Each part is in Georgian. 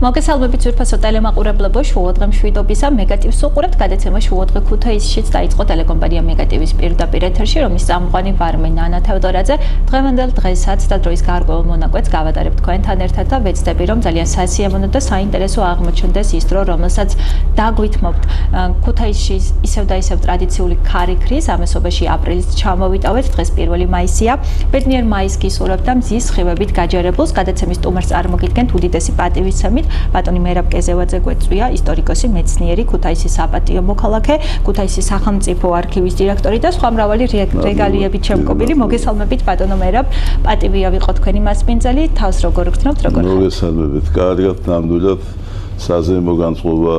მოგესალმებით ძვირფასო ტელემაყურებლებო, შუადღე მშვიდობისა, მეგატივს უყურებთ, გადაცემა შუადღე ქუთაისშიც დაიწყო ტელეკომპანია მეგატივის პირდაპირ ეთერში, რომლის წამყვანი ვარ მე ნანა თევდორაძე. დღევანდელ დღესაც და დროის გარკვეულ მონაკვეთს გავატარებთ თქვენთან ერთად და ვეცდები, რომ ძალიან სასიამოვნო და საინტერესო აღმოჩნდეს ის დრო, რომელსაც დაგვითმობთ. ქუთაისში ისევ და ისევ ტრადიციული ქარიქრის ამასობაში აპრილის ჩამოვიტავეთ, დღეს 1 მაისია. ბედნიერ მაისს გისურვებთ და მზის სხივებით გაჯერებულს, გადაცემის სტუმარს წარმოგიდგენთ უდიდესი პატივისცემით. ბატონი მერაბ კეზევაძე გვეწვია, ისტორიკოსი, მეცნიერი, ქუთაისის საპატიო მოქალაქე, ქუთაისის სახელმწიფო არქივის დირექტორი და სხვა მრავალი რეგალიებით შემკობილი. მოგესალმებით ბატონო მერაბ, პატივია ვიყო თქვენი მასპინძელი, თავს როგორ გქნობთ, როგორ ხართ? მოგესალმებით, კარგად, ნამდვილად საზეიმო განწყობა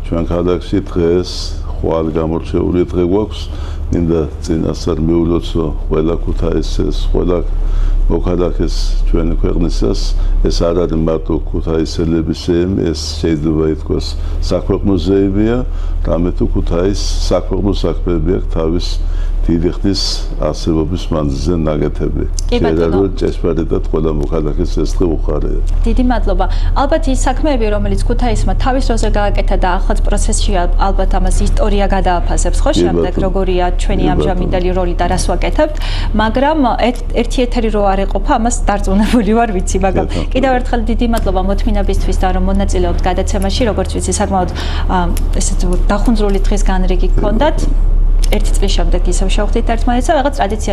ჩვენ ქალაქში დღეს ხვალ გამორჩეული დღე გვაქვს. მინდა წინასწარ მიულოცო ყველა ქუთაისეს, ყველა მოქალაქეს ჩვენი ქვეყნისას. ეს არ არის მარტო ქუთაისელების ზეიმი, ეს შეიძლება ითქვას საქვეყნო ზეიმია, რამე თუ ქუთაის საქვეყნო საქმეები აქვს თავის დიდი ხნის არსებობის მანძილზე ნაკეთები. შეიძლება ჭეშმარიტად ყველა მოქალაქეს ეს დღე უხარია. დიდი მადლობა. ალბათ ის საქმეები, რომელიც ქუთაისმა თავის დროზე გააკეთა და ახლაც პროცესში ალბათ ამას ისტორია გადააფასებს, ხო, შემდეგ როგორია ჩვენი ამჟამინდელი როლი და რას ვაკეთებთ, მაგრამ ერთი ეთერი რო არ ეყოფა, ამას დარწმუნებული ვარ, ვიცი, მაგრამ კიდევ ერთხელ დიდი მადლობა მოთმინებისთვის და რომ მონაწილეობთ გადაცემაში, როგორც ვიცი, საკმაოდ ესეთ დახუნძრული დღის განრიგი გქონდათ. ერთი წლის შემდეგ ისევ შევხვდით ერთმანეთს და რაღაც ტრადიცია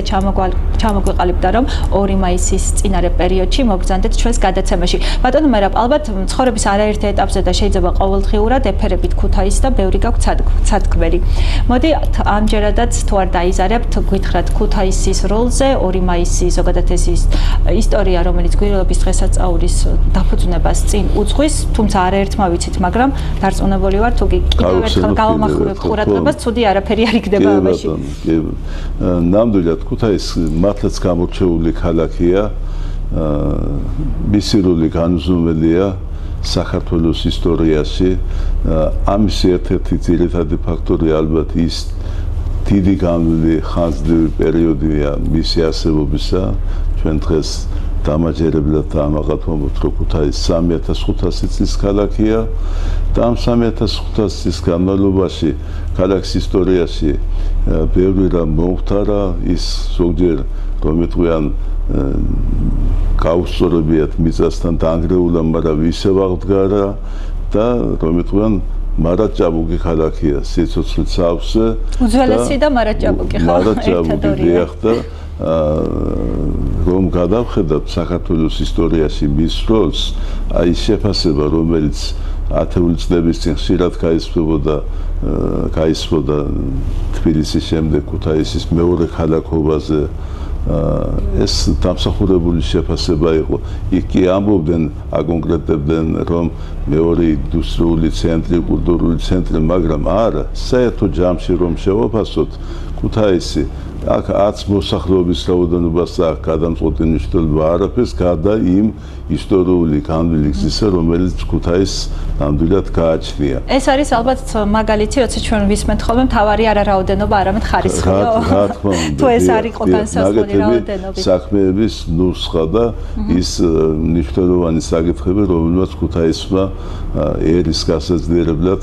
ჩამოგვეყალიბდა, რომ 2 მაისის წინარე პერიოდში მოგბრძანდეთ ჩვენს გადაცემაში. ბატონო მერაბ, ალბათ ცხოვრების არაერთ ეტაპზე და შეიძლება ყოველდღიურად ეფერებით ქუთაისს და ბევრი გაქვთ სათქმელი. მოდი ამჯერადაც თუ არ დაიზარებთ, გითხრათ ქუთაისის როლზე, 2 მაისი ზოგადად ეს ისტორია, რომელიც გვირილობის დღესასწაულის დაფუძნებას წინ უძღვის, თუმცა არაერთმა ვიცით, მაგრამ დარწმუნებული ვარ, თუ კიდევ ერთხელ გავამახვილებთ ყურადღებას, ცუდი არაფერი არ იქნება. ნამდვილად ქუთაისი მართლაც გამორჩეული ქალაქია, მისი როლი განუზომელია საქართველოს ისტორიაში. ამის ერთ-ერთი ძირითადი ფაქტორი ალბათ ის დიდი განვლილი ხანძრივი პერიოდია მისი არსებობისა. ჩვენ დღეს დამაჯერებლად და ამაღად ვამბობთ, რომ ქუთაისი 3500 წლის ქალაქია და ამ 3500 წლის განმავლობაში ქალაქის ისტორიაში ბევრი რამ მომხდარა, ის ზოგჯერ რომ იტყვიან გაუსწორებიათ მიწასთან დაანგრეულა, მაგრამ ისევ აღდგარა და რომ იტყვიან მარადჭაბუკი ქალაქია სიცოცხლით სავსე. უძველესი და მარადჭაბუკი ხალხი. რომ გადავხედავთ საქართველოს ისტორიაში მის როლს, აი შეფასება, რომელიც ათეული წლების წინ ხშირად გაისმოდა თბილისის შემდეგ ქუთაისის მეორე ქალაქობაზე, ეს დამსახურებული შეფასება იყო. იქ კი ამბობდნენ, აკონკრეტებდნენ, რომ მეორე ინდუსტრიული ცენტრი, კულტურული ცენტრი, მაგრამ არა, საერთო ჯამში რომ შევაფასოთ, ქუთაისი აქ 10 მოსახლეობის რაოდენობას აქვს გადამწყვეტი მნიშვნელობა არაფერს გარდა იმ ისტორიული განვლილი გზისა, რომელიც ქუთაისს ნამდვილად გააჩნია. ეს არის ალბათ მაგალითი, როცა ჩვენ ვისმენთ ხოლმე მთავარი არა რაოდენობა, არამედ ხარისხი. თუ ეს არ იყო განსაზღვრული რაოდენობა. საქმეების ნუსხა და ის მნიშვნელოვანი საკითხები, რომელსაც ქუთაისმა ერის გასაძლიერებლად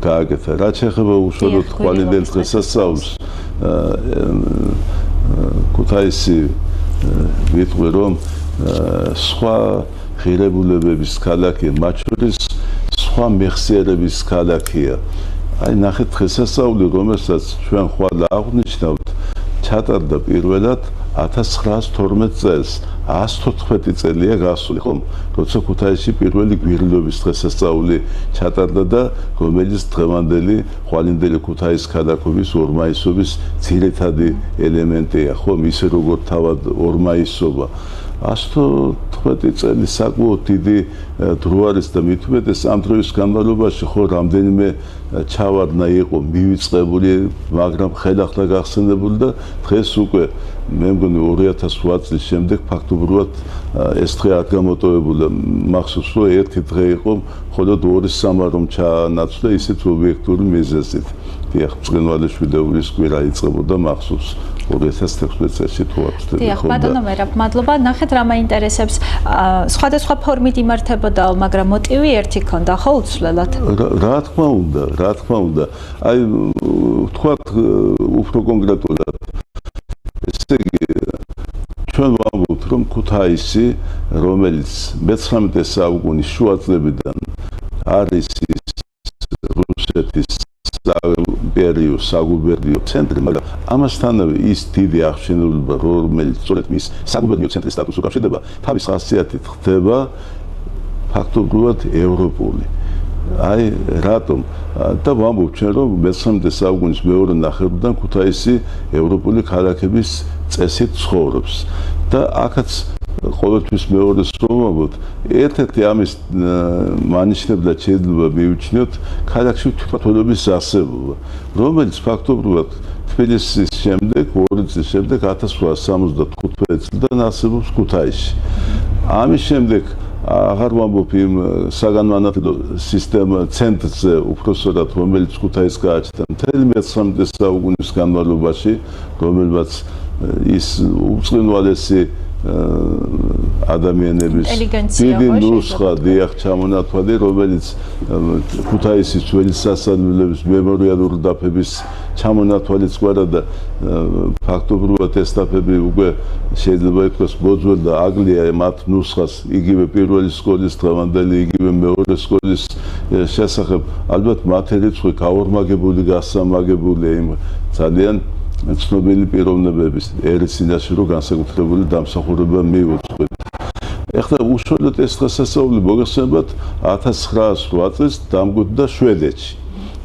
გააკეთა. რაც შეეხება უშუალოდ ხვალინდელ დღესასწაულს, ქუთაისი ვიტყვი, რომ სხვა ღირებულებების ქალაქია, მათ შორის სხვა მეხსიერების ქალაქია. აი ნახეთ დღესასწაული, რომელსაც ჩვენ ხვალ აღვნიშნავთ, ჩატარდა პირველად 1912 წელს, 114 წელია გასული, ხომ? როცა ქუთაისში პირველი გვირილობის დღესასწაული ჩატარდა და რომელიც დღევანდელი ხვალინდელი ქუთაისის ქალაქობის ორმაისობის ძირითადი ელემენტია, ხომ? ისე როგორც თავად ორმაისობა. 114 წელი საკმაოდ დიდი დრო არის და მით უმეტეს ამ დროის განმავლობაში ხო რამდენიმე ჩავარდნა იყო მივიწყებული, მაგრამ ხელახლა გახსენებული და დღეს უკვე მე მგონი 2008 წლის შემდეგ ფაქტობრივად ეს დღე არ გამოტოვებულა. მახსოვს რომ ერთი დღე იყო, მხოლოდ 2-3 რომ ჩაანაცვლა ისეთ ობიექტური მიზეზით. დიახ, ბრწყინვალე შვიდეულის კვირა იწყებოდა მახსოვს. 2016 წელს თუ ვაფშე. დიახ, ბატონო მერაბ, მადლობა. ნახეთ რა მაინტერესებს. სხვადასხვა ფორმით იმართებოდა, მაგრამ მოტივი ერთი ქონდა, ხო უცვლელად? რა თქმა უნდა. აი თქვათ უფრო კონკრეტულად. ესე იგი ჩვენ ვამბობთ, რომ ქუთაისი, რომელიც მე-19 საუკუნის შუა წლებიდან არის რუსეთის საგუბერნიო ცენტრი, მაგრამ ამასთანავე ის დიდი აღშენილობა, რომელიც სწორედ მის საგუბერნიო ცენტრის სტატუსს უკავშირდება, თავის ხასიათით ხდება ფაქტობრივად ევროპული. აი რატომ? და ვამბობ ჩვენ, რომ მე-19 საუკუნის მეორე ნახევრიდან ქუთაისი ევროპული ქალაქების წესით ცხოვრობს. და აქაც ყოველთვის მეორეს ვამბობ, ერთ-ერთი ამის მანიშნებლად შეიძლება მივიჩნიოთ ქალაქში თვითმართველობის არსებობა, რომელიც ფაქტობრივად თბილისის შემდეგ, 2 წლის შემდეგ 1875 წლიდან არსებობს ქუთაისში. ამის შემდეგ აღარ ვამბობ იმ საგანმანათლებლო სისტემა ცენტრზე, უпроსტად, რომელიც ქუთაისს გააჩნდა მთელი მე-19 საუკუნის განმავლობაში, რომელმაც ის უწყინვალესი ადამიანების დიდი ნუსხა დიახ ჩამონათვალე, რომელიც ქუთაისის ძველი სასწავლებლების მემორიალური დაფების ჩამონათვალიც გვარა და ფაქტობრივად ეს დაფები უკვე შეიძლება ითქვას მოძველდა და აგლია მათ ნუსხას იგივე პირველი სკოლის დღევანდელი, იგივე მეორე სკოლის შესახებ. ალბათ მათი რიცხვი გაორმაგებული, გასამაგებული იმ ძალიან ცნობილი პიროვნებების ერის წინაშე რო განსაკუთრებული დამსახურება მიუძღვით. ეხლა უშუალოდ ეს დღესასწაული მოგეხსენებათ 1908 წელს დამკვიდრდა შვედეთში.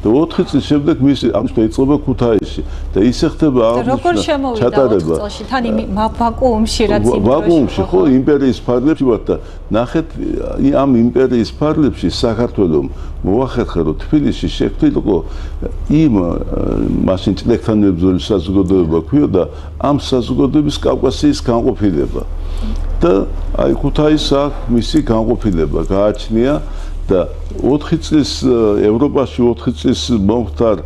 და 4 წლის შემდეგ მისი აღნიშნა იწყება ქუთაისში და ისე ხდება როგორ შემოვიდა 4 წელში თან იმ ვაკუუმში რაც იმ ვაკუუმში ხო იმპერიის ფარგლებში ვართ და ნახეთ ამ იმპერიის ფარგლებში საქართველოს მოახერხა რომ თბილისში შექმნილიყო იმ მაშინ წლებთან მებრძოლი საზოგადოება ქვიოდა ამ საზოგადოების კავკასიის განყოფილება და აი ქუთაისს აქ მისი განყოფილება გააჩნია და 4 წლის ევროპაში 4 წლის მომხდარ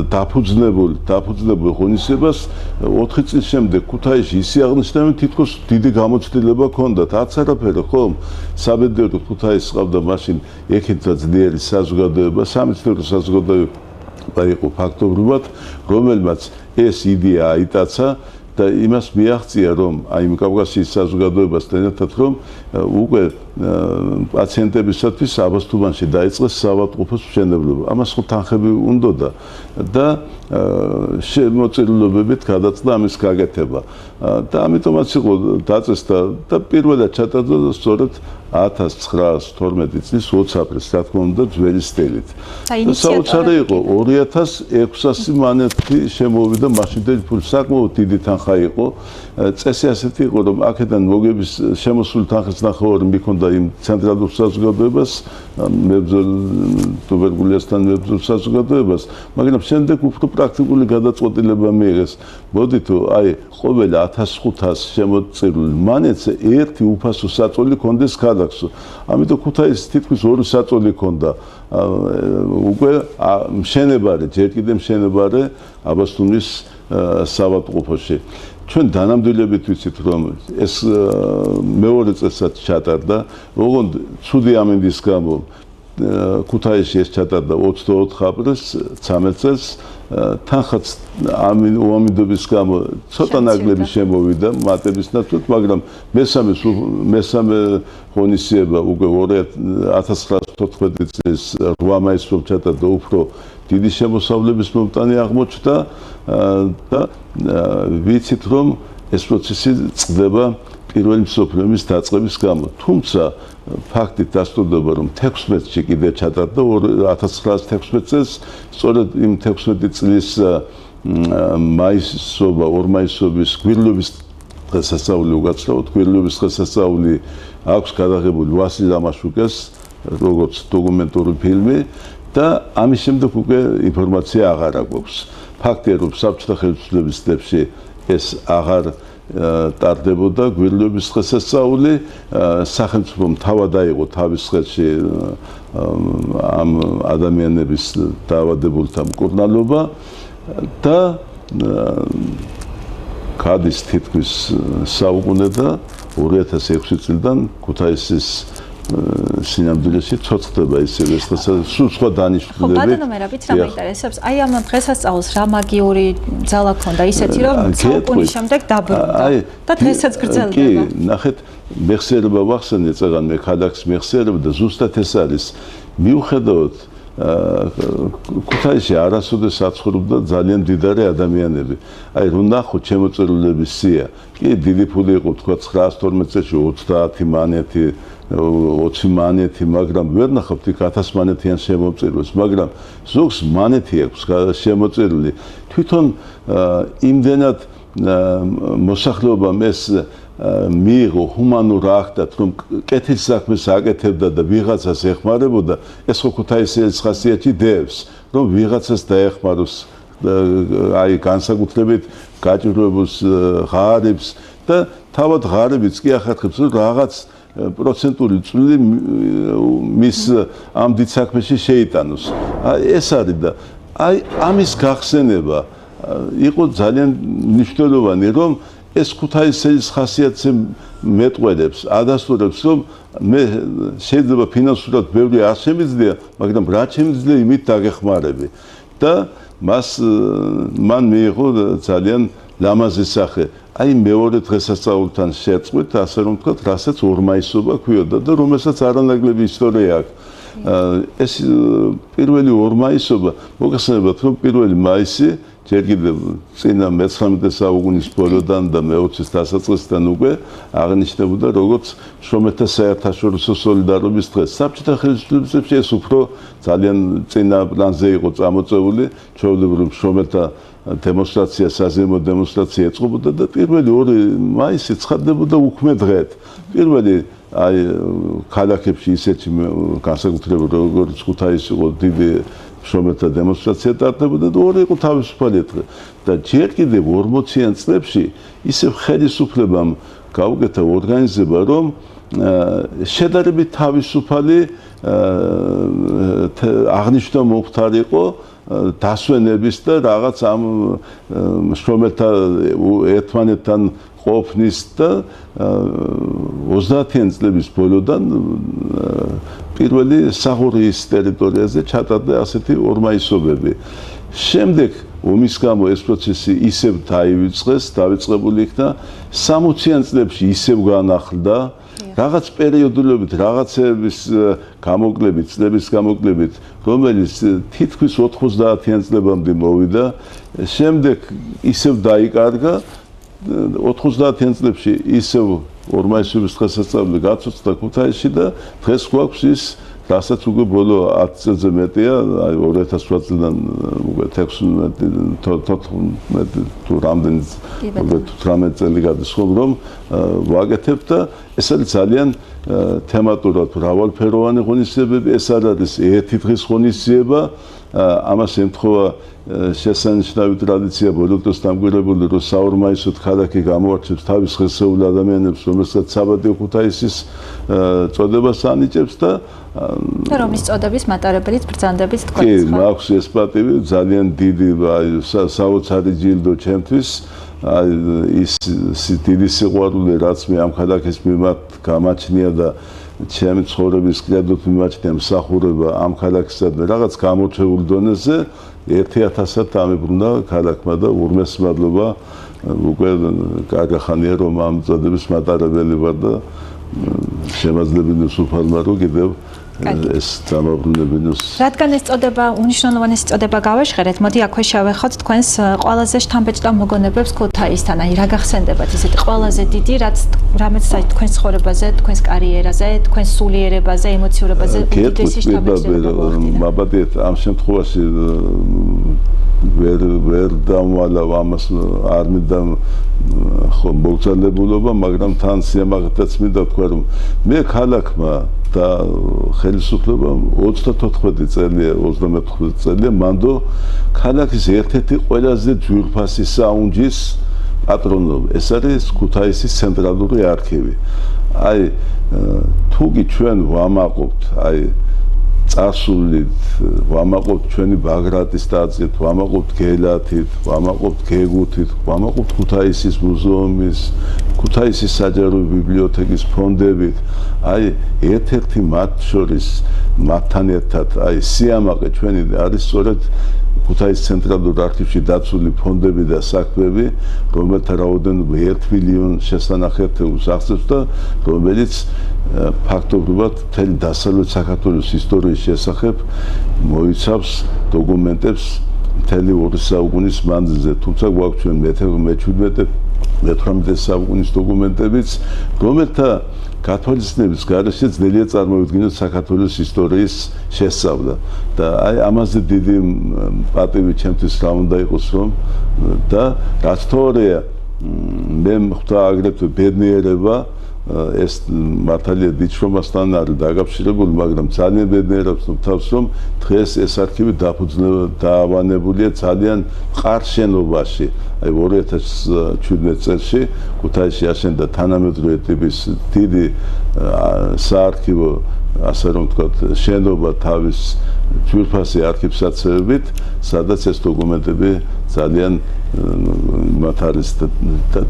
დაფუძნებულ ღონისძიებას 4 წლის შემდეგ ქუთაისში ისე აღნიშნავენ თითქოს დიდი გამოცდილება ჰქონდათ არც არაფერი ხომ საბედნიეროდ ქუთაისს ყავდა მაშინ ეკეთა ძლიერი საზოგადოება სამეცნიერო საზოგადოება იყო ფაქტობრივად რომელმაც ეს იდეა აიტაცა და იმას მიაღწია რომ აი კავკასიის საზოგადოებასთან ერთად რომ უკვე პაციენტებისათვის აბასთუმანში დაიწყეს საავადმყოფოს მშენებლობა. ამას ხო თანხები უნდოდა და შემოწირულობებით გადაწყდა ამის გაკეთება. და ამიტომაც იყო დაწესდა და პირველად ჩატარდა სწორედ 1912 წლის 20 აპრილს, რა თქმა უნდა, ძველი სტილით. და საოცარი იყო 2600 მანეთი შემოვიდა მაშინდელი ფული, საკმაოდ დიდი თანხა იყო. წესი ასეთი იყო, რომ აქედან მოგების შემოსული თანხის ნახევარი მიქონდა იმ ცენტრალურ საზოგადოებას, მებრძოლ ტუბერკულოზთან მებრძოლ საზოგადოებას, მაგრამ შემდეგ უფრო პრაქტიკული გადაწყვეტილება მიიღეს. მოდითო, აი, ყოველ 1500 შემოწირულ მანეთზე ერთი უფასო საწოლი ჰქონდეს ქალაქსო. ამიტომ ქუთაისს თითქმის 2 საწოლი ჰქონდა. უკვე მშენებარე, ჯერ კიდევ მშენებარე აბასთუმნის საავადმყოფოში. ჩვენ დანამდვილებით ვიცით რომ ეს მეორე წელსაც ჩატარდა, ოღონდ ცუდი ამინდის გამო ქუთაისში ეს ჩატარდა 24 აპრილს 13 წელს თანხაც ამინდობის გამო ცოტა ნაკლები შემოვიდა მატების ნაცვლად, მაგრამ მესამე ღონისძიება უკვე 1914 წლის 8 მაისს ჩატარდა უფრო დიდი შემოსავლების მომტანი აღმოჩნდა და ვიცით რომ ეს პროცესი წყდება პირველი მსოფლიო ომის დაწყების გამო. თუმცა ფაქტით დასტურდება რომ 16-ში კიდე ჩატარდა 1916 წელს სწორედ იმ 16 წლის მაისობა 2 მაისობის გვირილობის დღესასწაული უკაცრავად გვირილობის დღესასწაული აქვს გადაღებული ვასილ ამაშუკეს როგორც დოკუმენტური ფილმი და ამის შემდეგ უკვე ინფორმაცია აღარ აქვს. ფაქტია რომ საბჭოთა ხელისუფლების წლებში ეს აღარ ტარდებოდა გვირილობის დღესასწაული, სახელმწიფომ თავად აიღო თავის ხელში ამ ადამიანების დაავადებულთა მკურნალობა და გადის თითქმის საუკუნე და 2006 წლიდან ქუთაისის სინამდვილეში ცოცხლდება ისევე სულ სხვა დანიშნულებით. ხო, ბატონო მერაბიც რა მაინტერესებს? აი ამ დღესასწაულს რა მაგიური ძალა ქონდა ისეთი რომ საუკუნის შემდეგ დაბრუნდა და დღესაც გრძელდება. კი, ნახეთ, მეხსიერება ვახსენე წეგან მე ქალაქის მეხსიერება და ზუსტად ეს არის მიუხედავად ქუთაისში არასოდეს აცხოვრებდა ძალიან მდიდარი ადამიანები. აი რომ ნახოთ შემოწირულების სია. კი, დიდი ფული იყო თქვა 912 წელში 30 მანეთი 20 მანეთი, მაგრამ ვერ ნახავთ იქ 1000 მანეთიან შემოწირულს, მაგრამ ზოგს მანეთი აქვს შემოწირული. თვითონ იმდენად მოსახლეობამ ეს მიიღო ჰუმანურ აქტად, რომ კეთილ საქმეს აკეთებდა და ვიღაცას ეხმარებოდა, ეს ხო ქუთაისის ხასიათი დევს, რომ ვიღაცას დაეხმაროს, აი განსაკუთრებით გაჭირვებულს ღარიბს და თავად ღარიბიც კი ახერხებს, რომ რაღაც პროცენტული წვლილი მის ამ დიდ საქმეში შეიტანოს. აი ეს არის და აი ამის გახსენება იყო ძალიან მნიშვნელოვანი, რომ ეს ქუთაისის ხასიათზე მეტყველებს, ადასტურებს, რომ მე შეიძლება ფინანსურად ბევრი არ შემიძლია, მაგრამ რა შემიძლია იმით დაგეხმარები და მან მიიღო ძალიან ლამაზი სახე. აი მეორე დღესასწაულთან შეწყვით, ასე რომ ვთქვათ, რასაც ორმაისობა ქვიოდა და რომელსაც არანაკლები ისტორია აქვს. ეს პირველი ორმაისობა, მოგეხსენებათ, რომ 1 მაისი ჯერ კიდევ წინა მე-19 საუკუნის ბოლოდან და მე-20-ის დასაწყისიდან უკვე აღნიშნებოდა როგორც შრომელთა საერთაშორისო სოლიდარობის დღეს. საბჭოთა ხელისუფლებებში ეს უფრო ძალიან წინა პლანზე იყო წამოწეული, ჩვეულებრივ შრომელთა დემონსტრაცია, საზეიმო დემონსტრაცია ეწყობოდა და 1 მაისი ცხადდებოდა უქმე დღედ. პირველი აი ქალაქებში ისეთი განსაკუთრებით როგორც ქუთაისი იყო დიდი შრომელთა დემონსტრაცია ტარდებოდა და ორი იყო თავისუფალი დღე. და ჯერ კიდევ 40-იან წლებში ისევ ხელისუფლებამ გაუკეთა ორგანიზება, რომ შედარებით თავისუფალი აღნიშვნა მომხდარიყო დასვენების და რაღაც ამ შრომელთა ერთმანეთთან ყოფნის და 30-იან წლების ბოლოდან პირველი სახურის ტერიტორიაზე ჩატარდა ასეთი ორმაისობები. შემდეგ ომის გამო ეს პროცესი ისევ დავიწყებული იქნა 60-იან წლებში ისევ განახლდა. რაღაც პერიოდულობით, რაღაცების გამოკლებით, წლების გამოკლებით, რომელიც თითქმის 90-იან წლებამდე მოვიდა, შემდეგ ისევ დაიკარგა 90-იან წლებში ისევ ორმაისობის დღესასწაული გაცოცხლდა ქუთაისში და დღეს გვაქვს ის, რასაც უკვე ბოლო 10 წელზე მეტია, აი 2008 წლიდან უკვე 16-14 თუ რამდენი 18 წელი გადის ხომ რომ ვაკეთებ და ეს არის ძალიან თემატურად მრავალფეროვანი ღონისძიებები, ეს არ არის ერთი დღის ღონისძიება, ამას ემთხვევა შესანიშნავი ტრადიცია ბოლო დროს დამკვირვებული, რომ საორმაისოდ ქალაქი გამოარჩევს თავის ღირსეულ ადამიანებს, რომელსაც საბადო ქუთაისის წოდებას ანიჭებს და რომის წოდების მატარებელიც ბრძანდებით თქვენ. კი, მაქვს ეს პატივი, ძალიან დიდი საოცარი ჯილდო ჩემთვის. აი ის დიდი სიყვარული, რაც მე ამ ქალაქის მიმართ გამაჩნია და ჩემი ცხოვრების კრედოთ მიმაჩნია მსახურება ამ ქალაქისა და რაღაც გამორჩეულ დონეზე 1000-ად ამებრუნა ქალაქმა და ურმეს მადლობა უკვე კარგი ხანია რომ ამ წოდების მატარებელი ვარ და შემაძლებინო სუფალმა რომ კიდევ ეს დამაბრუნებინოს. რადგან ეს წოდება უნიშნულოვანესი წოდება გავეშღერეთ, მოდი აქვე შევეხოთ თქვენს ყველაზე შთამბეჭდავ მოგონებებს ქუთაისთან. აი რა გახსენდებათ ისეთი ყველაზე დიდი, რამაც თქვენს ცხოვრებაზე, თქვენს კარიერაზე, თქვენს სულიერებაზე, ემოციურობაზე უდიდესი შთამბეჭდება. მაბადეთ ამ შემთხვევაში ვერ დამვალავ ამას არ მინდა ხო მოგზაურობა, მაგრამ თან სიამაყედაც მინდა თქვა რომ მე ქალაქმა და ხელისუფლებამ 34 წელია, 34 წელია მანდო ქალაქის ერთ-ერთი ყველაზე ძვირფასი საუნჯის პატრონობა. ეს არის ქუთაისის ცენტრალური არქივი. აი თუგი ჩვენ ვამაყობთ, აი წარსულით, ვამაყობთ ჩვენი ბაგრატის ტაძრით, ვამაყობთ გელათით, ვამაყობთ გეგუთით, ვამაყობთ ქუთაისის მუზეუმის, ქუთაისის საჯარო ბიბლიოთეკის ფონდებით. აი, ერთ-ერთი მათ შორის მათთან ერთად, აი, სიამაყე ჩვენი არის სწორედ ქუთაისის ცენტრალურ არქივში დაცული ფონდები და საქმეები, რომელთა რაოდენობა 1 მილიონ შესანახეთებს აღწევს და რომელიც ფაქტობრივად მთელი დასავლეთ საქართველოს ისტორიის შესახებ მოიცავს დოკუმენტებს მთელი 2 საუკუნის მანძილზე, თუმცა გვაქვს ჩვენ მე-17-18 საუკუნის დოკუმენტებიც, რომელთა გათვალისწინების გარეშე ძნელია წარმოვიდგინოთ საქართველოს ისტორიის შესწავლა და აი ამაზე დიდი პატივი ჩემთვის რა უნდა იყოს რომ და რაც თორეა მე ხვდა აგრეთვე ბედნიერება ეს მართალია დიჩრომასთან არის დაკავშირებული, მაგრამ ძალიან ბედნიერებს თავს რომ დღეს ეს არქივი დაავანებულია ძალიან მყარ შენობაში. აი 2017 წელს ქუთაისში აშენდა თანამედროვე ტიპის დიდი საარქივო, ასე რომ ვთქვათ, შენობა თავის ძვირფასი არქივსაცავებით, სადაც ეს დოკუმენტები ძალიან მათ არის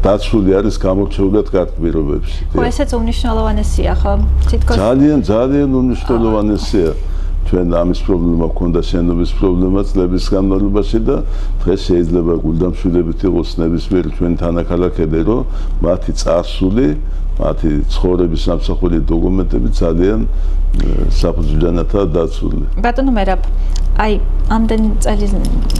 დაცული არის გამორჩეულად კარგ პირობებში. ხო, ესეც უნიშნელოვანესია, ხო? თითქოს ძალიან უნიშნელოვანესია. ჩვენ ამის პრობლემა გქონდა შენობის პრობლემა წლების განმავლობაში და დღეს შეიძლება გულდამშვილებით იყოს ნებისმიერი ჩვენ თანაქალაქები, რომ მათი წარსული, მათი ცხოვრების სამსახური დოკუმენტები ძალიან საფუძვლიანადაა დაცული. ბატონო მერაბ, აი ამდენი წელი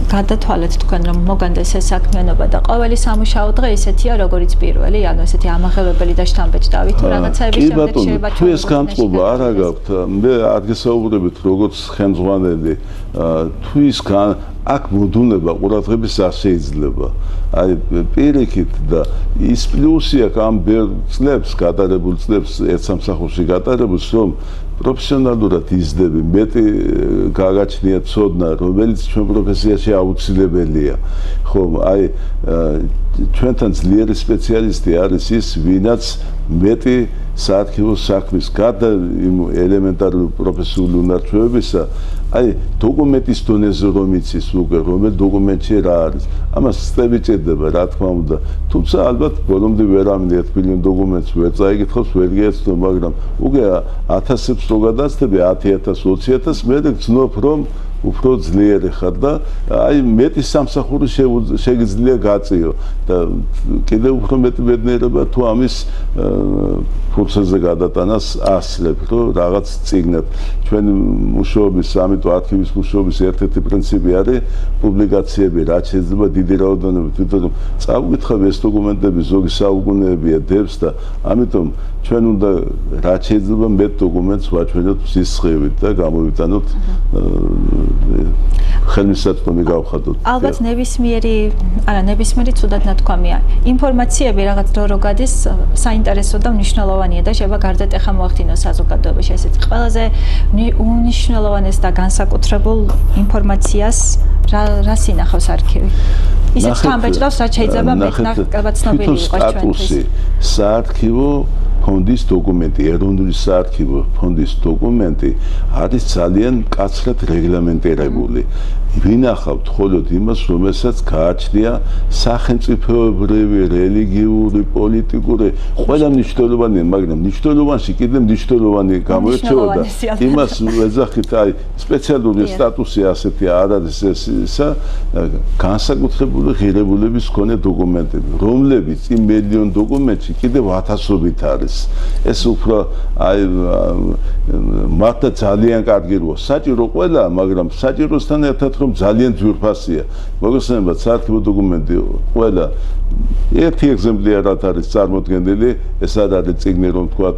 გადათვალეთ თქვენ რომ მოგანდეს ეს საქმიანობა და ყოველი სამუშაო დღე ისეთია როგორიც პირველი, ანუ ესეთი ამაღელებელი და შთამბეჭდავი თუ რაღაცაების შემდეგ შეიძლება თუ ეს განწყობა არ აგაქვთ, მე არ გესაუბრებით როგორც ხელმძღვანელი, თუ ის აქ მოდუნება ყურადღების არ შეიძლება. აი პირიქით და ის პლუსი აქვს ამ წლებს გატარებულ წლებს ერთ სამსახურში გატარებულს, რომ პროფესიონალურად იზრდები, მეტი გაგაჩნია ცოდნა, რომელიც ჩვენ პროფესიაში აუცილებელია. ხო, აი ჩვენთან ძლიერი სპეციალისტი არის ის, ვინაც მეტი საარქივო საქმის გარდა იმ ელემენტარული პროფესიული უნარჩვევებისა, აი დოკუმენტის დონეზე რომ იცის უკვე რომელ დოკუმენტში რა არის, ამას სტები ჭირდება, რა თქმა უნდა. თუმცა ალბათ ბოლომდე ვერ ამინე 1 მილიონ დოკუმენტს ვერ წაიკითხავს, ვერ გიეცნო, მაგრამ უკვე 1000-ებს რო გადაცდები, 10,000, 20,000, მე გძნობ რომ უფრო ძლიერი ხარ და აი მეტი სამსახური შეგიძლია გაწიო და კიდევ უფრო მეტი ბედნიერება თუ ამის ფურცელზე გადატანას ასლებ, რომ რაღაც წიგნებ. ჩვენი მუშაობის, ამიტომ არქივის მუშაობის ერთ-ერთი პრინციპი არის პუბლიკაციები, რაც შეიძლება დიდი რაოდენობით, თვითონ წავკითხავ ეს დოკუმენტები ზოგი საუკუნეებია დევს და ამიტომ ჩვენ უნდა რაც შეიძლება მეტ დოკუმენტს ვაჩვენოთ სისხლივით და გამოვიტანოთ ხელმისაწვდომი გავხადოთ. ალბათ ნებისმიერი ცუდად ნათქვამია. ინფორმაციები რაღაც დრო გადის საინტერესო და მნიშვნელოვანია და შეიძლება გარდატეხა მოახდინოს საზოგადოებაში. ესეც ყველაზე უნიშნელოვანეს და განსაკუთრებულ ინფორმაციას რას ინახავს არქივი? ისეთ თამბეჭდავს, რაც შეიძლება მეტნაკლებად ცნობილი იყოს ჩვენთვის. საარქივო ფონდის დოკუმენტი, ეროვნული საარქივო ფონდის დოკუმენტი არის ძალიან მკაცრად რეგლამენტირებული. ვინახავთ მხოლოდ იმას, რომელსაც გააჩნია სახელმწიფოებრივი, რელიგიური, პოლიტიკური, ყველა მნიშვნელოვანი, მაგრამ მნიშვნელოვანში კიდევ მნიშვნელოვანი გამოირჩევა და იმას ვეძახით, აი სპეციალური სტატუსი ასეთი არ არის ესა, განსაკუთრებული ღირებულების მქონე დოკუმენტები, რომლებიც იმ მილიონ დოკუმენტში კიდევ 1000-ობით არის. ეს უფრო აი მართლა ძალიან კარგი როა. საჭირო ყველა, მაგრამ საჭიროსთან ერთად რომ ძალიან ძვირფასია. მოგესალმებით, საარქივო დოკუმენტი ყველა ერთი ეგზემპლიარად არის წარმოდგენილი, ეს არ არის წიგნი, რომ თქვა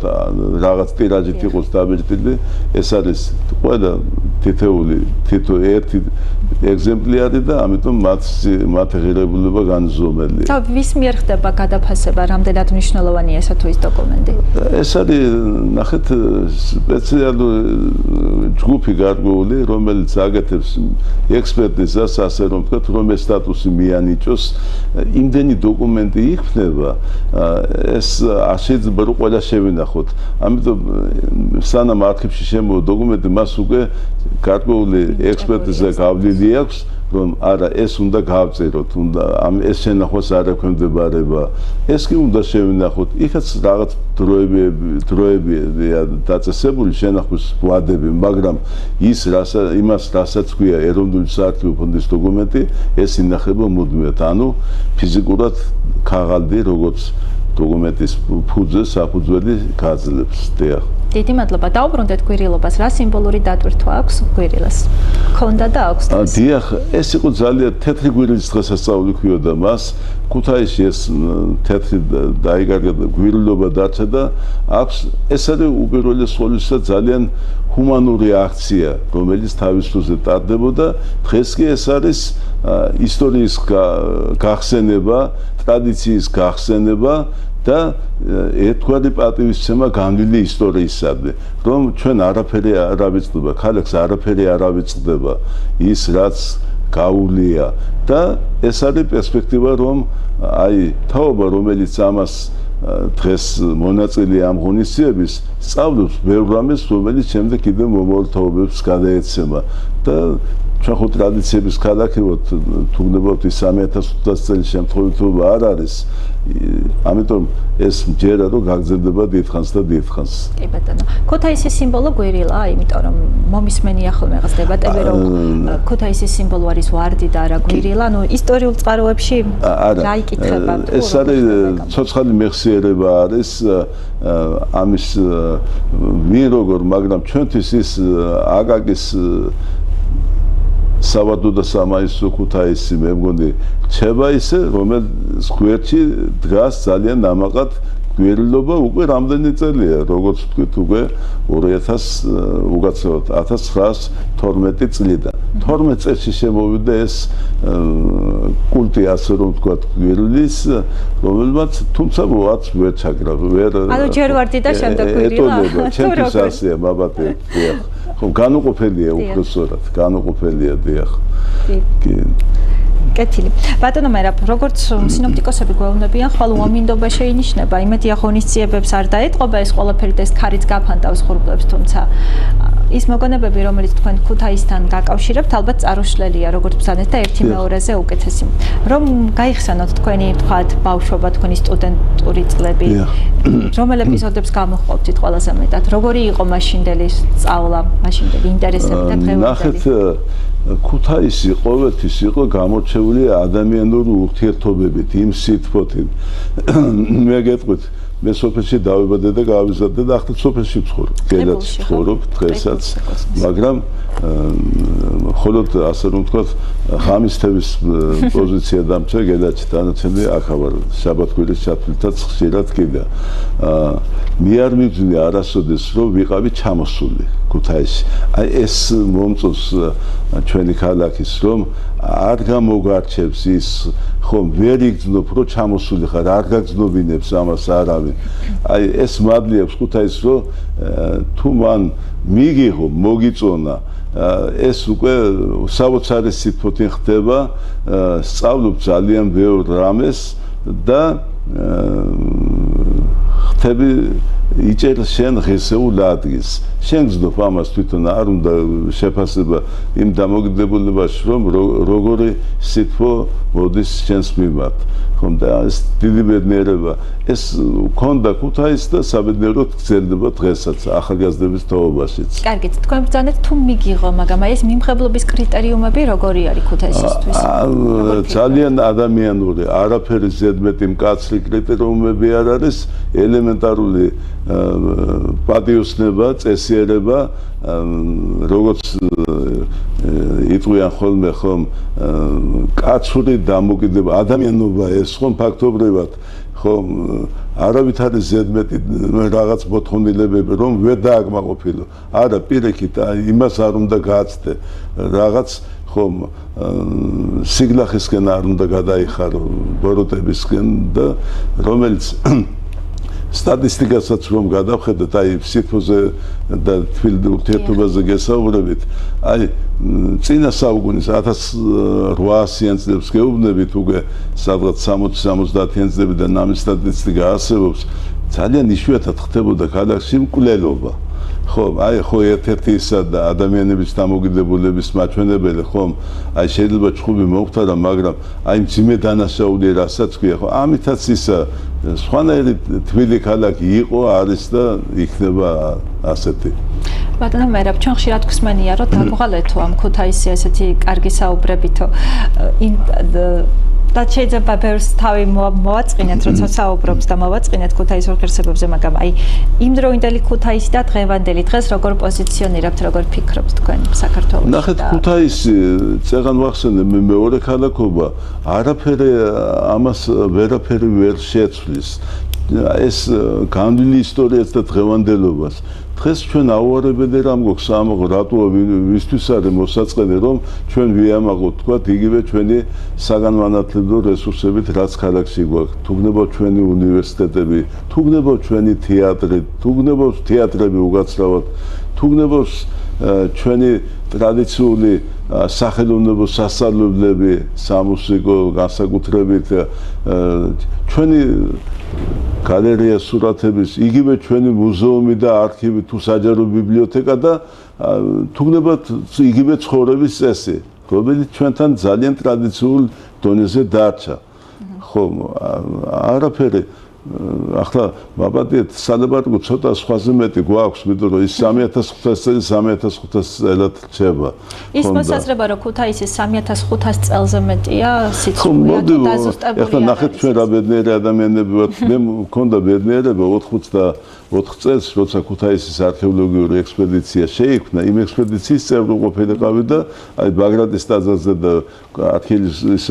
რაღაც ტირაჟით იყოს დაბეჭდილი, ეს არის ყველა თითო ერთი ეგზემპლიარი და ამიტომ მათ ღირებულება განზომელია. და ვის მიერ ხდება გადაფასება, რამდენად მნიშვნელოვანია ესა თუ ის დოკუმენტი? ეს არის ნახეთ სპეციალური ჯგუფი გარკვეული, რომელიც აკეთებს ექსპერტიზას, ასე რომ ვთქვათ, რომ ეს სტატუსი მიანიჭოს, იმდენი დოკუმენტი იქნება, ეს არ შეიძლება რომ ყველა შევინახოთ. ამიტომ სანამ არქივში შემოვა დოკუმენტი, მას უკვე გარკვეული ექსპერტიზა გავლილი აქვს, რომ არა ეს უნდა გავწეროთ, უნდა ეს შენახვას არ ექვემდებარება. ეს კი უნდა შევინახოთ. იქაც რაღაც დროებია დაწესებული შენახვის ვადები, მაგრამ იმას რასაც ქვია ეროვნული საარქივო ფონდის დოკუმენტი, ეს ინახება მუდმივად. ანუ ფიზიკურად ქაღალდი, როგორც დოკუმენტის ფუძე, საფუძველი გაძლევს. დიახ. დიდი მადლობა. დაუბრუნდეთ გვირილობას. რა სიმბოლური დატვირთვა აქვს გვირილას? ქონდა და აქვს. დიახ, ეს იყო ძალიან თეთრი გვირილის დღესასწაული ქვიოდა მას. ქუთაისში ეს თეთრი დაიგარგა და გვირილობა დარჩა და აქვს ეს არის უპირველეს ყოვლისა ძალიან ჰუმანური აქცია, რომელიც თავის დროზე ტარდებოდა. დღეს კი ეს არის ისტორიის გახსენება, ტრადიციის გახსენება და ერთგვარი პატივისცემა განვლილი ისტორიისადმი, რომ ჩვენ არაფერი არ ავიწყდება, ქალაქს არაფერი არ ავიწყდება ის, რაც გაუვლია და ეს არის პერსპექტივა, რომ აი თაობა, რომელიც ამას დღეს მონაწილეა ამ ღონისძიების, სწავლობს ბევრ რამეს, რომელიც შემდეგ კიდევ მომავალ თაობებს გადაეცემა და ჩვენ ხო ტრადიციების ქალაქი ვართ, თუ გნებავთ ის 3500 წელი შემთხვევითობა არ არის. ამიტომ ეს მჯერა რომ გაგრძელდება დიდხანს და დიდხანს. კი ბატონო. ქუთაისის სიმბოლო გვირილა, იმიტომ რომ მომისმენია ხოლმე რაღაც დებატები, რომ ქუთაისის სიმბოლო არის ვარდი და არა გვირილა, ანუ ისტორიულ წყაროებში რა იკითხება? ეს არის ცოცხალი მეხსიერება არის ამის ვინ როგორ, მაგრამ ჩვენთვის ის აკაკის სავადო და სამაისო ქუთაისი მე მგონი რჩება ისე, რომელიც გვერდში დგას ძალიან ნამაყად გვირილობა უკვე რამდენი წელია, როგორც ვთქვით, უკვე 1912 წლიდან. 12 წელში შემოვიდა ეს კულტი, ასე რომ ვთქვათ, გვირილის, რომელმაც თუმცა მოაც ვერ ჩაგრა, ვერ ანუ ჯერ ვარდი და შემდეგ გვირილა. ჩემთვის ასეა, მაბათე, დიახ. ხო, განუყოფელია უბრალოდ, განუყოფელია, დიახ. კი. კეთილი. ბატონო მერაბ, როგორც სინოპტიკოსები გვეუბნებიან, ხვალ უამინდობა შეინიშნება, იმედია ღონისძიებებს არ დაეტყობა ეს ყველაფერი და ეს ქარიც გაფანტავს ღრუბლებს, თუმცა ის მოგონებები, რომელიც თქვენ ქუთაისთან გაკავშირებთ, ალბათ წარუშლელია, როგორც ბრძანეთ და ერთი მეორეზე უკეთესი. რომ გაიხსენოთ თქვენი, თქვათ, ბავშვობა, თქვენი სტუდენტური წლები, რომელ ეპიზოდებს გამოჰყოფთ ყველაზე მეტად? როგორი იყო მაშინდელი სწავლა, მაშინდელი ინტერესები და დღევანდელი? ნახეთ, ქუთაისი ყოველთვის იყო გამორჩეული ადამიანური ურთიერთობებით, იმ სითბოთით. მე გეტყვით, მე სოფელში დავიბადე და გავიზარდე და ახლა სოფელში ვცხოვრობ, გელაც ვცხოვრობ დღესაც, მაგრამ მხოლოდ ასე რომ ვთქვათ, ღამისთების პოზიცია დამჭა გელაჩი, დანარჩენი აქ ვარ, შაბათ-კვირის ჩათვლითაც ხშირად კიდე. მე არ მივძვნე არასოდეს, რომ ვიყავი ჩამოსული ქუთაისში. აი ეს მომწონს ჩვენი ქალაქის, რომ არ გამოგარჩევს ის, ხომ ვერ იგრძნობ, რომ ჩამოსული ხარ, არ გაგრძნობინებს ამას არავინ. აი ეს მადლი აქვს ქუთაისს, რომ თუ მან მიგიღო, მოგიწონა, ეს უკვე საოცარი სითბოთი ხდება, სწავლობ ძალიან ბევრ რამეს და ხტები იჭერ შენ ღირსეულ ადგილს. შენ გძნობ ამას თვითონ არ უნდა შეფასება იმ დამოკიდებულებაში, რომ როგორი სითბო მოდის შენს მიმართ. ხომ და ეს დიდი ბედნიერება ეს ქონდა ქუთაისს და საბედნიეროდ გრძელდება დღესაც ახალგაზრდების თაობაშიც. კარგით, თქვენ ბრძანეთ თუ მიგიღო, მაგრამ ეს მიმხებლობის კრიტერიუმები როგორი არის ქუთაისისთვის? ძალიან ადამიანური, არაფერი ზედმეტი მკაცრი კრიტერიუმები არ არის, ელემენტარული პატიოსნება, წესიერება, როგორც იტყვიან ხოლმე ხომ კაცური დამოკიდება, ადამიანობა ეს ხომ ფაქტობრივად ხომ არავითარი ზედმეტი რაღაც მოთხოვნილებები რომ ვერ დააკმაყოფილო. არა, პირიქით, იმას არ უნდა გააცდე, რაღაც ხომ სიგნახისკენ არ უნდა გადაიხარო, ბოროტებისკენ და რომელიც სტატისტიკასაც რომ გადავხედოთ, აი სითბოზე და თბილ ურთიერთობაზე გესაუბრებით, აი წინა საუკუნის 1800-იან წლებს გეუბნებით უკვე სადღაც 60-70-იან წლებიდან ამის სტატისტიკა არსებობს, ძალიან იშვიათად ხდებოდა ქალაქში მკვლელობა. ხო, აი ხო ერთ-ერთი ისა და ადამიანების დამოკიდებულების მაჩვენებელი, ხომ? აი შეიძლება ჭხუბი მოხდარა, მაგრამ აი მძიმე დანაშაული რასაც ქვია, ხო? ამითაც ისა სხვანაირი თბილი ქალაქი იყო, არის და იქნება ასეთი. ბატონო მერაბ, ჩვენ ხშირად გვსმენია, რომ დაგვღალეთო ამ ქუთაისი ესეთი კარგი საუბრებითო. და შეიძლება ბევრს თავი მოვაწყინეთ, როცა საუბრობს და მოვაწყინეთ ქუთაისურ ღირსებებზე, მაგრამ აი იმდროინდელი ქუთაისი და დღევანდელი დღეს როგორ პოზიციონირებთ, როგორ ფიქრობთ თქვენ საქართველოში? ნახეთ, ქუთაისი წეგან ვახსენე მეორე ქალაქობა, არაფერი ამას ვერაფერი ვერ შეცვლის. ეს განვლილი ისტორიას და დღევანდელობას. დღეს ჩვენ აუარებელი რამ გვაქვს ამაღო, რატოა ვისთვის არის მოსაწყენი, რომ ჩვენ ვიამაღოთ თქვა იგივე ჩვენი საგანმანათლებლო რესურსებით, რაც ქალაქში გვაქვს. თუ გნებავ ჩვენი უნივერსიტეტები, თუ გნებავ ჩვენი თეატრი, თუ გნებავ თეატრები უკაცრავად, თუ გნებავ ჩვენი ტრადიციული სახელოვნებო სასწავლებლები, სამუსიკო განსაკუთრებით ჩვენი გალერეა სურათების, იგივე ჩვენი მუზეუმი და არქივი თუ საჯარო ბიბლიოთეკა და თუ გნებავთ იგივე ცხოვრების წესი, რომელიც ჩვენთან ძალიან ტრადიციულ დონეზე დარჩა. ხო, არაფერი ახლა ვაპატიეთ სადებარგო ცოტა სხვაზე მეტი გვაქვს, იმიტომ რომ ის 3500 წელი 3500 წელად რჩება. ის მოსაზრება რომ ქუთაისის 3500 წელზე მეტია სიცხეა თუ დაზუსტებულია. ახლა ნახეთ ჩვენ რა ბედნიერი ადამიანები ვართ. მე მქონდა ბედნიერება 84 წელს, როცა ქუთაისის არქეოლოგიური ექსპედიცია შეიქმნა, იმ ექსპედიციის წევრი ყოფილიყავი და აი ბაგრატის ტაძარზე და არქეოლოგიის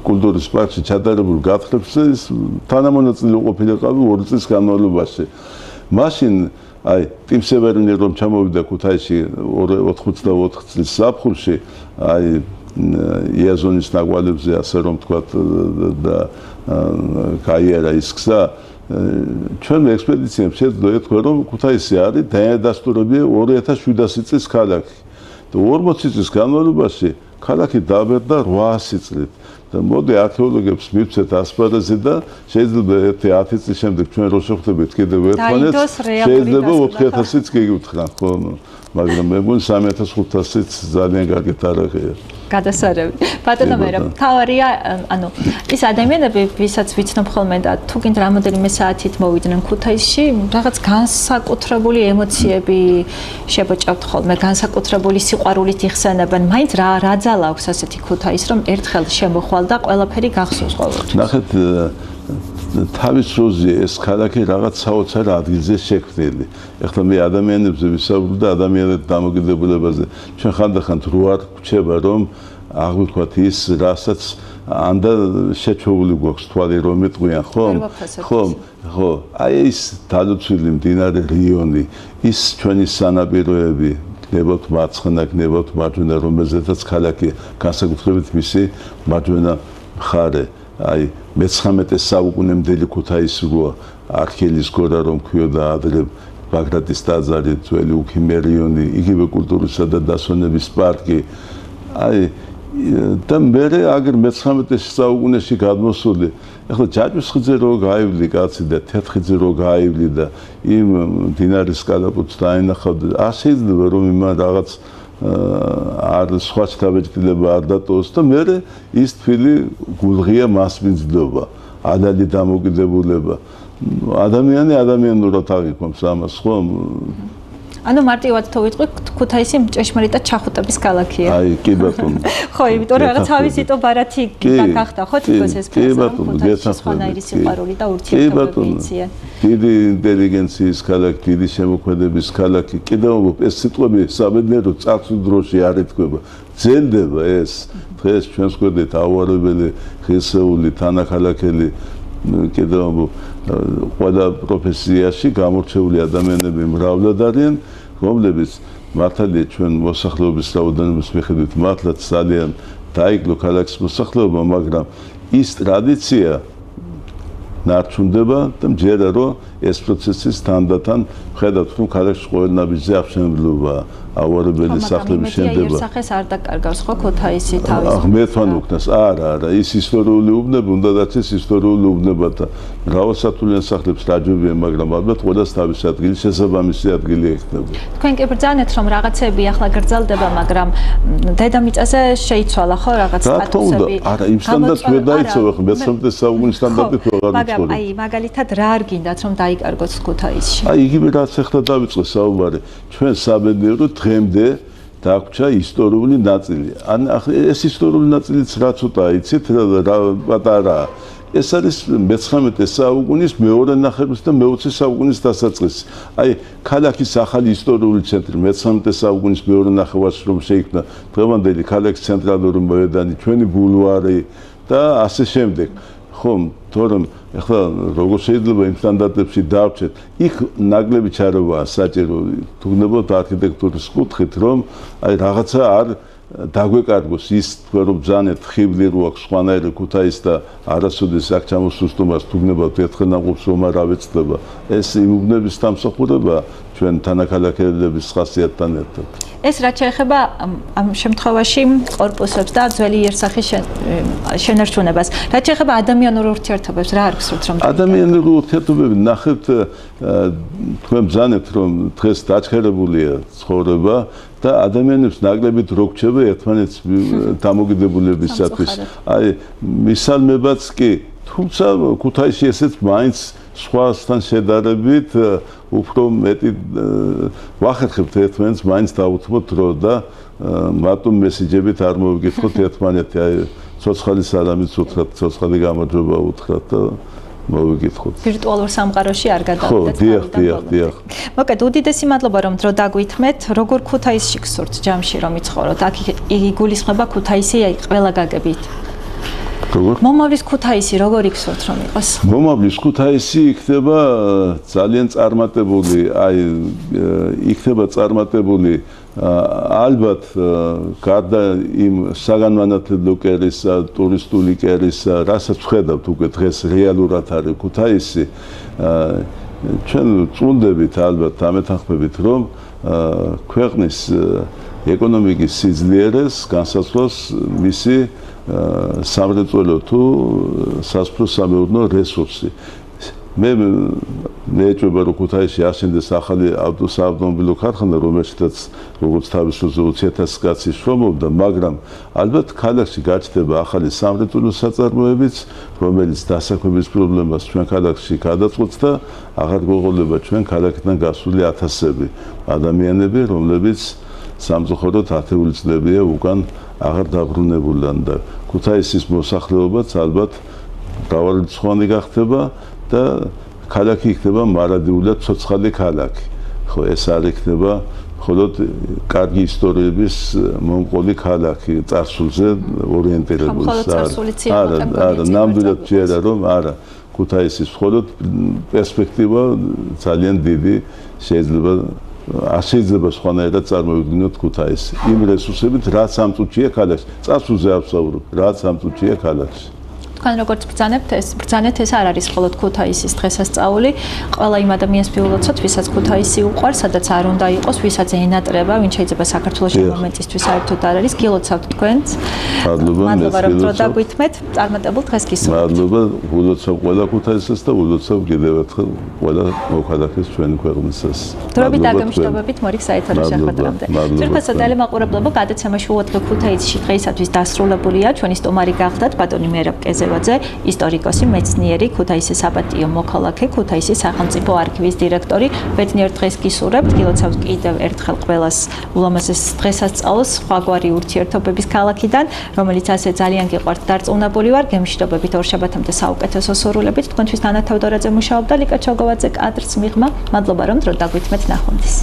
კულტურის პარკში ჩატარებულ გათხრებზე თანამონაწილე ყოფილიყავი 2 წლის განმავლობაში. მაშინ აი ტიმსევერნი რომ ჩამოვიდა ქუთაისში 84 წლის ზაფხულში, აი იაზონის ნაკვალებზე ასე რომ თქვათ და გაიარა ის გზა, ჩვენ ექსპედიციამ შეძლო ეთქვა რომ ქუთაისი არის დაადასტურებია 2700 წლის ქალაქი და 40 წლის განმავლობაში ქალაქი დაბერდა 800 წლით და მოდი არქეოლოგებს მივცეთ ასპარეზი და შეიძლება 10 წლის შემდეგ ჩვენ რო შევხვდებით კიდევ ერთმანეთს შეიძლება 4000-იც გიგვითხრან ხო მაგრამ მე მგონი 3500-იც ძალიან კარგი თარიღია გადასარევი. ბატონო მერაბ, თავარია, ანუ ის ადამიანები, ვისაც ვიცნობ ხოლმე და თუ კიდე რამოდენიმე საათით მოვიდნენ ქუთაისში, რაღაც განსაკუთრებული ემოციები შებოჭავთ ხოლმე, განსაკუთრებული სიყვარულით იხსენებენ. მაინც რა ძალა აქვს ასეთი ქუთაისი, რომ ერთხელ შემოხვალ და ყველაფერი გახსოვს ყოველთვის. ნახეთ, თავის დროზე ეს ქალაქი რაღაც საოცარ ადგილზე შექმნილი. ეხლა მე ადამიანებზე ვისაუბრებ და ადამიანების დამოკიდებულებაზე. ჩვენ ხანდახან რო არ გვჩება რომ აღვიქვათ ის, რასაც ანდა შეჩოული გვაქვს თვალი რომ მეტყვიან, ხომ? ხო. აი ეს დალოცვილი მდინარე რიონი, ის ჩვენი სანაპიროები, გნებავთ მარცხენა, გნებავთ მარჯვენა, რომელზეც ქალაქი განსაკუთრებით მისი მარჯვენა მხარე. აი მე-19 საუკუნემდელი ქუთაისი როა არქიელის გორა რომ ქვიოდა ადრე ბაგრატის ტაძარი, ძველი უქიმერიონი, იგივე კულტურისა და დასვენების პარკი. აი და მე აგერ მე-19 საუკუნეში გადმოსული. ეხლა ჯაჭვისხიძე რო გაივლი კაცი და თეთრხიძე რო გაივლი და იმ მდინარის კალაპოტს დაინახავდა, არ შეიძლება რომ იმან რაღაც არ სხვა შთაბეჭდილება არ დატოვოს და მე ის თვილი გულღია მასმიძვლობა, ადალი დამოკიდებულება. ადამიანი ადამიანურად აღიქვამს ამას, ხო? ანუ მარტივად თუ ვიტყვი, ქუთაისი ჭეშმარიტად ჩახუტების ქალაქია. აი, კი ბატონო. ხო, იმიტომ რომ რაღაც თავისიტო ბარათი გახდა, ხო, თვითონ ეს ფასა. სხვანაირი სიყვარული და ურთიერთობები იციან. დიდი ინტელიგენციის ქალაქი, დიდი შემოქმედების ქალაქი. კიდევ ეს სიტყვები საბედნიეროდ წარსულ დროში არ ეთქვება. ძელდება ეს. დღეს ჩვენს გვერდით აუარებელი ღირსეული თანახალახელი კიდევ ყველა პროფესიაში გამორჩეული ადამიანები მრავლად არიან, რომლებიც მართალია ჩვენ მოსახლეობის რაოდენობის მიხედვით მართლაც ძალიან დაიკლო ქალაქის მოსახლეობა, მაგრამ ის ტრადიცია ნარჩუნდება და მჯერა რომ ეს პროცესის თანდათან ხედავთ რომ ქალაქში ყოველ ნაბიჯზე აღშენებლობა ავარებელი სახლების შენდება. სახეს არ დაკარგავს ხო ქუთაისი თავის. მე თქვენ უკნას არა ის ისტორიული უბნები უნდა დაცეს ისტორიული უბნებათა მრავალსართულიან სახლებს რაჯობია მაგრამ ალბათ ყველას თავის ადგილი შესაბამისი ადგილი ექნება. თქვენ კი ბრძანეთ რომ რაღაცები ახლა გრძელდება მაგრამ დედამიწაზე შეიცვალა ხო რაღაც სტატუსები. არა იმ სტანდარტს ვერ დაიცვა ხო მე-19 საუკუნის სტანდარტი ხო აღარ მაგრამ აი მაგალითად რა არ გინდათ რომ დაიკარგოს ქუთაისში. აი იგივე რაც ახლა დავიწყე საუბარი ჩვენ საბედნიეროდ დღემდე დაგვჭა ისტორიული ნაწილი. ან ეს ისტორიული ნაწილიც რა ცოტა იცით რა პატარა. ეს არის მე-19 საუკუნის მეორე ნახევრის და მე-20 საუკუნის დასაწყისი. აი ქალაქის ახალი ისტორიული ცენტრი მე-19 საუკუნის მეორე ნახევარში რომ შეიქმნა დღევანდელი ქალაქის ცენტრალური მოედანი, ჩვენი ბულვარი და ასე შემდეგ. ხომ თორემ ახლა როგორ შეიძლება იმ სტანდარტებში დავჭეთ იქ ნაკლები ჩარევაა საჭირო თუნდაც არქიტექტურის კუთხით რომ აი რაღაცა არ დაგვეკარგოს ის თქვენ რომ ბრძანეთ ხიბლი რო აქვს სხვანაირი ქუთაის და არასოდეს აქ ჩამოსუსტომას თუნდაც ერთხელ ნაყოფს რომ არ ავეცდება ეს იმ უბნების დამსახურება ჩვენ თანაქალაქელების ხასიათთან ერთად ეს რაც შეეხება ამ შემთხვევაში კორპუსებს და ძველი იერსახის შენარჩუნებას. რაც შეეხება ადამიანურ ურთიერთობებს, რა არ გსურთ რომ ადამიანური ურთიერთობები ნახეთ თქვენ ბრძანებთ რომ დღეს დაჩხერებულია ცხოვრება და ადამიანებს ნაკლებით რო გრჩება ერთმანეთს დამოკიდებულებისათვის. აი მისალმებაც კი თუმცა ქუთაისში ესეც მაინც სხვასთან შედარებით უფრო მეტი ვახერხებთ ერთმანეთს მაინც დავუთმოთ დრო და მარტო მესიჯებით არ მოვიგითხოთ ერთმანეთი აი ცოცხალი სალამით უთხრათ ცოცხალი გამარჯობა უთხრათ და მოვიგითხოთ ვირტუალურ სამყაროში არ გადავიდეთ დიახ მოკეთ უდიდესი მადლობა რომ დრო დაგვითმეთ როგორ ქუთაისში გსურთ ჯამში რომ იცხოვროთ აქ იგულისხმება ქუთაისი აი ყველა გაგებით მომავლის ქუთაისი როგორ იქცევთ რომ იყოს? მომავლის ქუთაისი იქნება ძალიან წარმატებული, აი იქნება წარმატებული ალბათ გარდა იმ საგანმანათლებლო კერისა, ტურისტული კერისა, რასაც ვხედავთ უკვე დღეს რეალურად არის ქუთაისი, ჩვენ წუნდებით ალბათ ამეთანხმებით რომ ქვეყნის ეკონომიკის სიძლიერეს განსაცვლოს მისი სამრეწველო თუ სასოფლო-სამეურნეო რესურსი. მე მეეჭვება რომ ქუთაისში აშენდეს ახალი ავტოსაავტომობილო ქარხანა, რომელშიც როგორც თავის დროზე 20,000 კაცი შრომობდა, მაგრამ ალბათ ქალაქში გაჩნდება ახალი სამრეწველო საწარმოებიც, რომელიც დასაქმების პრობლემას ჩვენ ქალაქში გადაწყვეტს და აღარ გვეღოლება ჩვენ ქალაქიდან გასული ათასები ადამიანები, რომლებიც სამწუხაროდ ათეული წლებია უკან აღარ დაბრუნებულან და ქუთაისის მოსახლეობაც ალბათ მრავალრიცხოვანი გახდება და ქალაქი იქნება მარადიულად ცოცხალი ქალაქი. ხო, ეს არ იქნება მხოლოდ კარგი ისტორიების მომყოლი ქალაქი, წარსულზე ორიენტირებული. არა, ნამდვილად ჯერა რომ არა, ქუთაისის მხოლოდ პერსპექტივა ძალიან დიდი შეიძლება შეიძლება სხვანაირად წარმოვიდგინოთ ქუთაისი. იმ რესურსებით, რაც ამ წუთშია ქალაქში. წარსულზე ავსაუბრობ, რაც ამ წუთშია ქალაქში. თქვენ როგორც ბრძანეთ ეს არ არის მხოლოდ ქუთაისის დღესასწაული, ყველა იმ ადამიანს მიულოცოთ, ვისაც ქუთაისი უყვარს, სადაც არ უნდა იყოს, ვისაც ენატრება, ვინ შეიძლება საქართველოს მომენტისთვის საერთოდ არ არის, გილოცავთ თქვენც. მადლობა რომ დრო დაგვითმეთ, წარმატებულ დღეს გისურვებთ. მადლობა, ულოცავ ყველა ქუთაისას და ულოცავ კიდევ ერთხელ ყველა მოქალაქეს ჩვენი ქვეყნისას. დროებით დაგემშვიდობებით მორიგ საეთერო შეხვედრამდე. ძვირფასო ტელემაყურებლებო, გადაცემაში უოთლო ქუთაისში დღეისათვის დასრულებულია. ჩვენი სტუმარი გახლდათ ბატონი მერაბ კეზევა ისტორიკოსი, მეცნიერი, ქუთაისის საპატიო მოქალაქე, ქუთაისის სახელმწიფო არქივის დირექტორი. ბედნიერ დღეს გისურვებთ, გილოცავთ კიდევ ერთხელ ყველას ულამაზეს დღესასწაულს სხვაგვარი ურთიერთობების ქალაქიდან, რომელიც ასე ძალიან გიყვართ დარწმუნებული ვარ. გემშვიდობებით ორშაბათამდე საუკეთესო სურვილებით. თქვენთვის თანათავდორაძე მუშაობდა, ლიკა ჩოგოვაძე კადრს მიღმა. მადლობა რომ დრო დაგვითმეთ ნახვამდის.